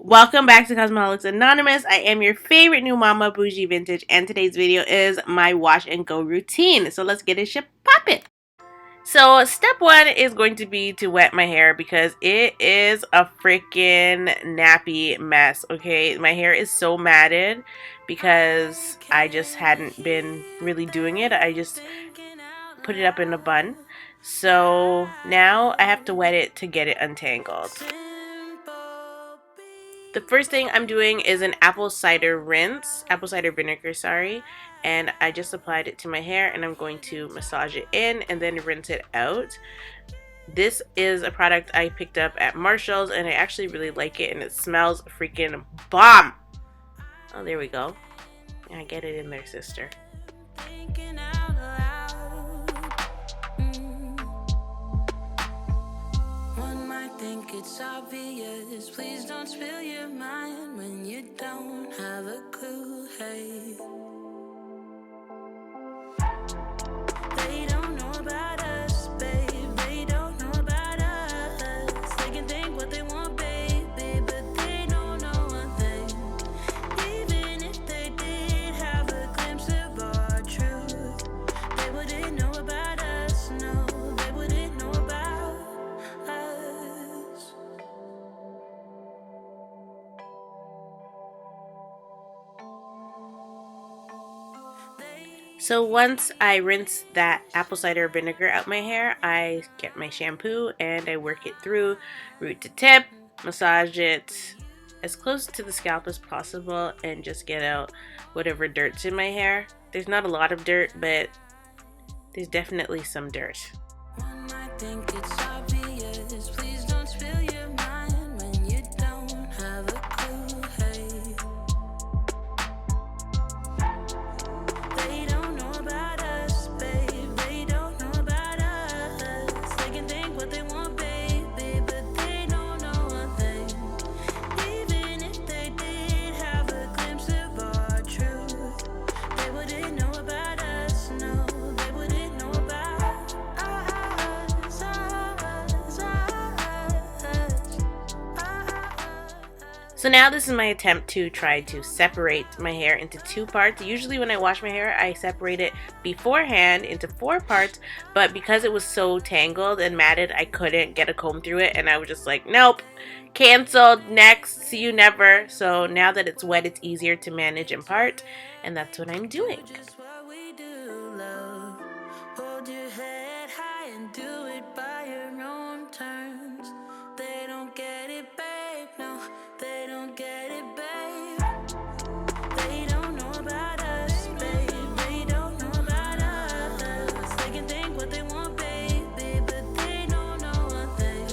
Welcome back to Cosmeholics Anonymous. I am your favorite new mama, Bougie Vintage, and today's video is my wash and go routine. So let's get it shit poppin'. So step one is going to be to wet my hair because it is a freaking nappy mess, okay? My hair is so matted because I just hadn't been really doing it. I just put it up in a bun. So now I have to wet it to get it untangled. The first thing I'm doing is an apple cider vinegar, sorry, and I just applied it to my hair and I'm going to massage it in and then rinse it out. This is a product I picked up at Marshall's and I actually really like it and it smells freaking bomb. Oh, there we go. I get it in there, sister. It's obvious, please don't spill your mind when you don't have a clue, hey. They don't know about us, babe, they don't know about us. They can think what they want, baby, but they don't know one thing. Even if they did have a glimpse of our truth, they wouldn't know about us, no, they wouldn't know about us. So once I rinse that apple cider vinegar out my hair, I get my shampoo and I work it through root to tip, massage it as close to the scalp as possible and just get out whatever dirt's in my hair. There's not a lot of dirt, but there's definitely some dirt. So now this is my attempt to try to separate my hair into two parts. Usually when I wash my hair, I separate it beforehand into 4 parts, but because it was so tangled and matted, I couldn't get a comb through it, and I was just like, nope, canceled, next, see you never. So now that it's wet, it's easier to manage and part, and that's what I'm doing. Hold your head high and do it by your own terms. They don't get it, babe, no, they don't get it, babe. They don't know about us, babe, they don't know about us. They can think what they want, baby, but they don't know one thing.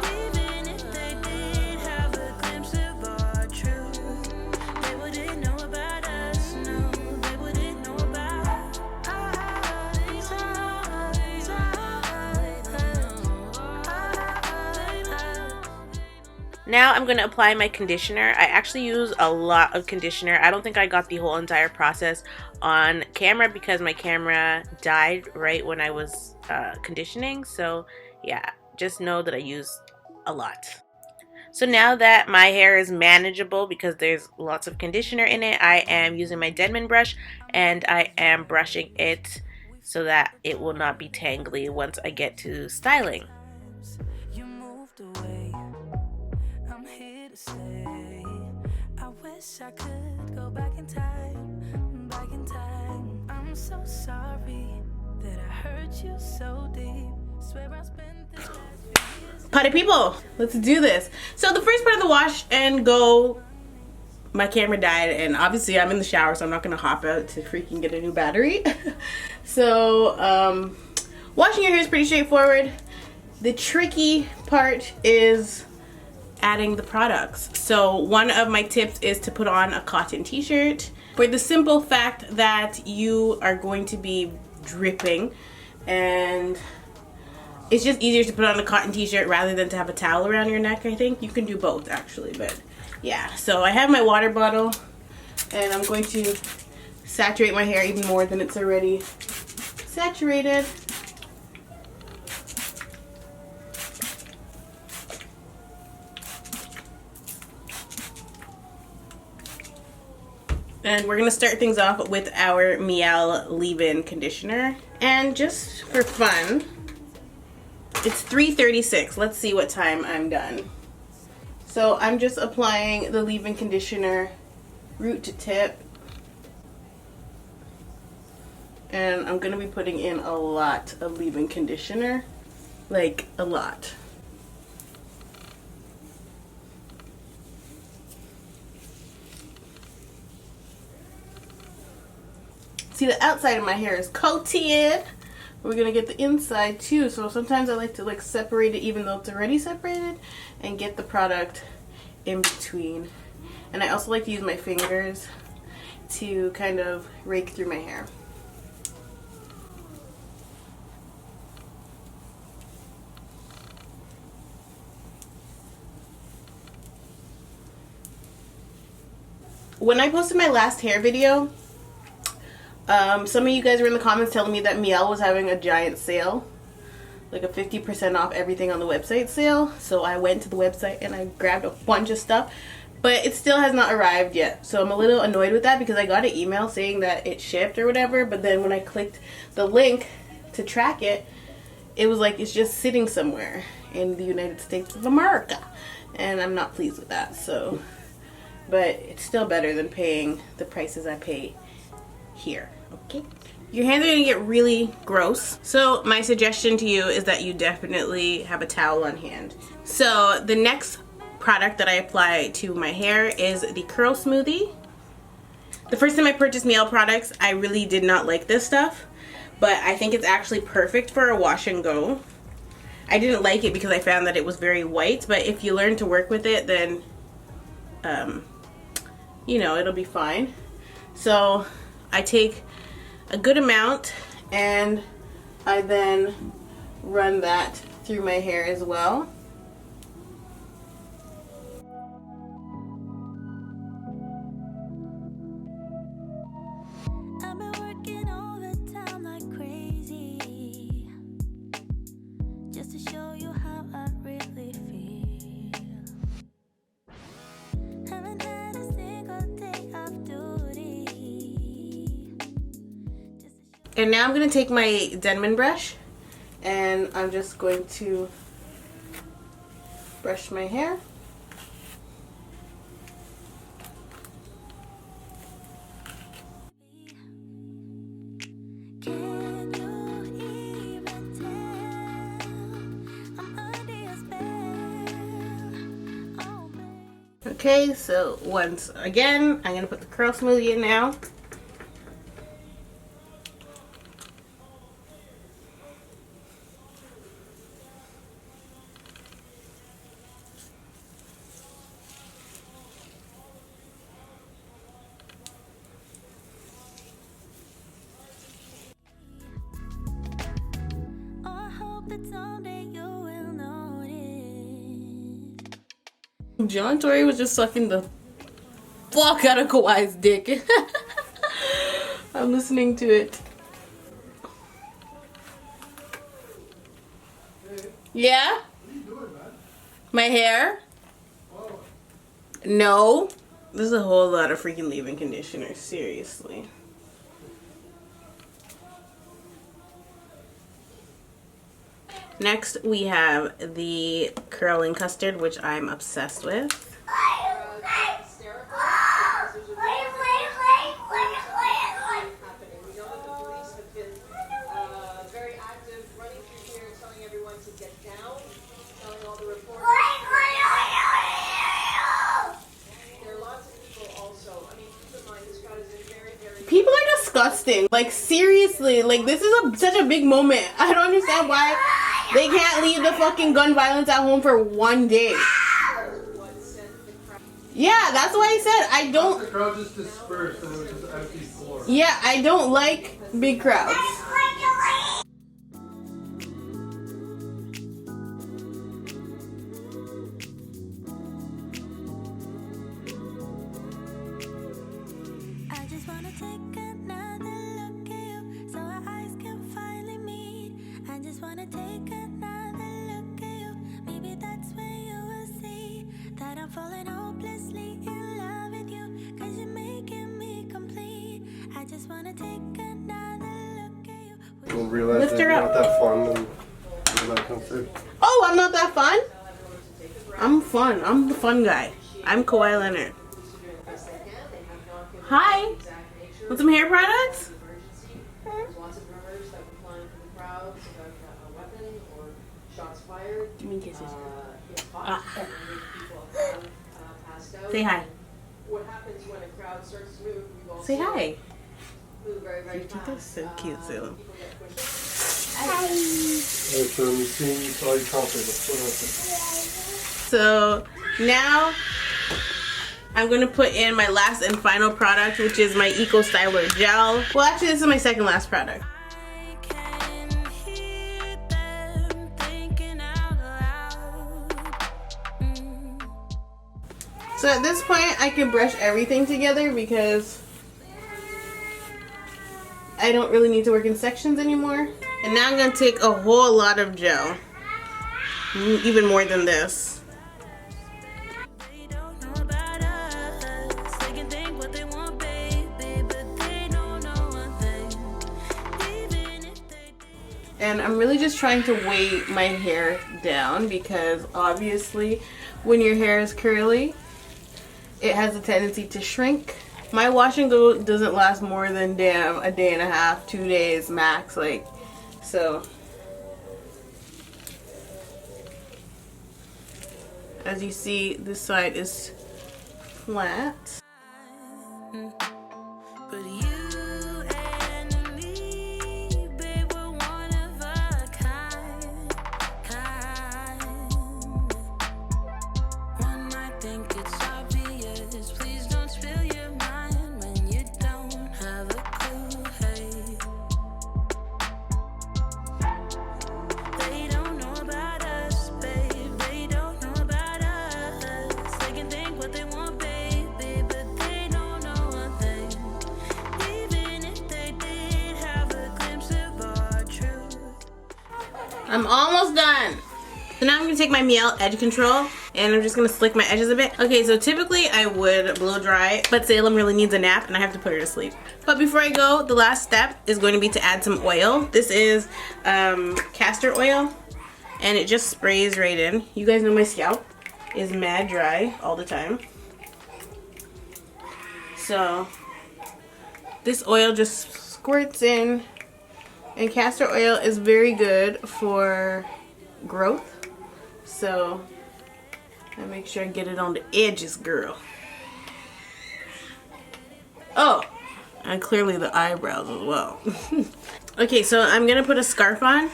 Even if they did have a glimpse of our truth, they wouldn't know about us, no, they wouldn't know about us. Now I'm going to apply my conditioner. I actually use a lot of conditioner. I don't think I got the whole entire process on camera because my camera died right when I was conditioning. So yeah, just know that I use a lot. So now that my hair is manageable because there's lots of conditioner in it, I am using my Denman brush and I am brushing it so that it will not be tangly once I get to styling. You moved away. I'm here to stay. I wish I could go back in time, back in time. I'm so sorry that I hurt you so deep. Swear I spent this last few years. Party people, let's do this. So the first part of the wash and go, my camera died and obviously I'm in the shower, so I'm not gonna hop out to freaking get a new battery. So washing your hair is pretty straightforward. The tricky part is adding the products. So one of my tips is to put on a cotton t-shirt for the simple fact that you are going to be dripping and it's just easier to put on a cotton t-shirt rather than to have a towel around your neck. I think you can do both actually, but yeah. So I have my water bottle and I'm going to saturate my hair even more than it's already saturated. And we're gonna start things off with our Miel leave-in conditioner. And just for fun, it's 3:36. Let's see what time I'm done. So I'm just applying the leave-in conditioner root to tip. And I'm gonna be putting in a lot of leave-in conditioner. Like, a lot. See, the outside of my hair is coated. We're gonna get the inside too. So sometimes I like to like separate it even though it's already separated and get the product in between. And I also like to use my fingers to kind of rake through my hair. When I posted my last hair video, some of you guys were in the comments telling me that Miel was having a giant sale, like a 50% off everything on the website sale. So I went to the website and I grabbed a bunch of stuff, but it still has not arrived yet. So I'm a little annoyed with that because I got an email saying that it shipped or whatever, but then when I clicked the link to track it, it was like it's just sitting somewhere in the United States of America, and I'm not pleased with that. So, but it's still better than paying the prices I pay here. Okay, your hands are gonna get really gross, so my suggestion to you is that you definitely have a towel on hand. So the next product that I apply to my hair is the curl smoothie. The first time I purchased Miel products, I really did not like this stuff, but I think it's actually perfect for a wash and go. I didn't like it because I found that it was very white, but if you learn to work with it, then you know, it'll be fine. So I take a good amount and I then run that through my hair as well. I've been working overtime like crazy just to show you how I really feel. Haven't had a single day of duty. And now I'm going to take my Denman brush and I'm just going to brush my hair. Can you even tell I'm under your spell? Oh, babe. Okay, so once again, I'm going to put the curl smoothie in now. Oh, I hope that someday you will notice. John Tory was just sucking the fuck out of Kawhi's dick. I'm listening to it. Yeah? What are you doing, man? My hair? Oh, No. This is a whole lot of freaking leave-in conditioner. Seriously. Next, we have the curling custard, which I'm obsessed with. We know that the police have been very active, running through here, telling everyone to get down, telling all the reporters. There are lots of people also. I mean, keep in mind, this crowd is very, very. People are disgusting. Like, seriously. Like, this is such a big moment. I don't understand why they can't leave the fucking gun violence at home for one day. Yeah, that's why I said I don't. the crowd just dispersed and it was just empty floor. Yeah, I don't like big crowds. I just wanna take another look at you so our eyes can finally meet. I just wanna take another look at you. Maybe that's when you will see that I'm falling hopelessly in love with you. 'Cause you're making me go wanna take another look at you. You'll realize Lift that her you're up. not that fun and you're not concerned. Oh, I'm not that fun? I'm fun. I'm the fun guy. I'm Kawhi Leonard. Hi. Want some hair products? There's lots of rumors that were flying from the crowds about a weapon or shots fired. Give me kisses. It's hot. And people have passed out. Say hi. What happens when a crowd starts to move? We've all Say seen hi. it move very, very fast. That's so cute, Salem. People get pushed. Alright, so you saw your concert. Let's put it So now I'm gonna put in my last and final product, which is my Eco Styler Gel. Well, actually, this is my second last product. I can hear them thinking out loud. So at this point, I can brush everything together because I don't really need to work in sections anymore. And now I'm gonna take a whole lot of gel, even more than this. They don't know about us. They can think what they want, baby, but they don't know one thing. Even if they did. And I'm really just trying to weigh my hair down because obviously when your hair is curly, it has a tendency to shrink. My wash and go doesn't last more than damn a day and a half, 2 days max, like, so. As you see, this side is flat. But you and me, babe, we're one of a kind. One might think it's obvious. Please don't spill your mind when you don't have a clue. Hey, they don't know about us, babe. They don't know about us. They can think what they want, baby, but they don't know one thing. Even if they did have a glimpse of our truth. I'm almost done. So now I'm gonna take my Miele Edge Control and I'm just gonna slick my edges a bit. Okay, so typically I would blow dry, but Salem really needs a nap and I have to put her to sleep. But before I go, the last step is going to be to add some oil. This is castor oil and it just sprays right in. You guys know my scalp is mad dry all the time. So this oil just squirts in, and castor oil is very good for growth. So I make sure I get it on the edges, girl. Oh, and clearly the eyebrows as well. Okay, so I'm gonna put a scarf on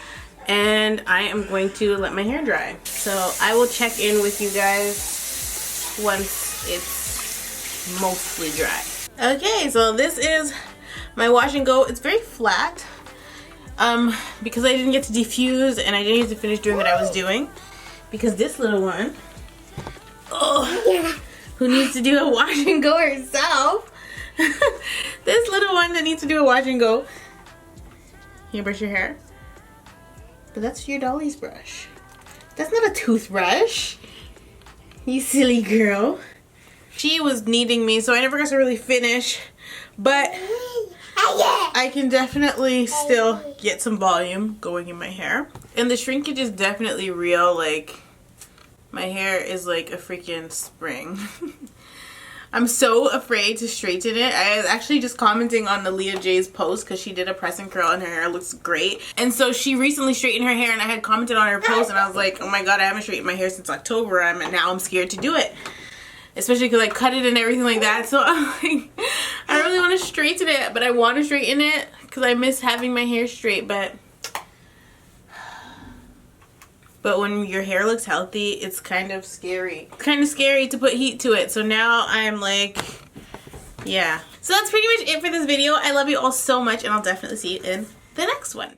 and I am going to let my hair dry. So I will check in with you guys once it's mostly dry. Okay, so this is my wash and go. It's very flat because I didn't get to diffuse and I didn't get to finish doing what I was doing because this little one, oh, who needs to do a wash and go herself. This little one that needs to do a wash and go. You brush your hair? But that's your dolly's brush. That's not a toothbrush. You silly girl. She was needing me, so I never got to really finish. But I can definitely still get some volume going in my hair. And the shrinkage is definitely real. Like, my hair is like a freaking spring. I'm so afraid to straighten it. I was actually just commenting on the Leah J's post because she did a press and curl and her hair looks great. And so she recently straightened her hair and I had commented on her post and I was like, oh my god, I haven't straightened my hair since October and now I'm scared to do it. Especially because I cut it and everything like that. So I'm like, I don't really want to straighten it, but I want to straighten it because I miss having my hair straight. But when your hair looks healthy, it's kind of scary. It's kind of scary to put heat to it. So now I'm like, yeah. So that's pretty much it for this video. I love you all so much and I'll definitely see you in the next one.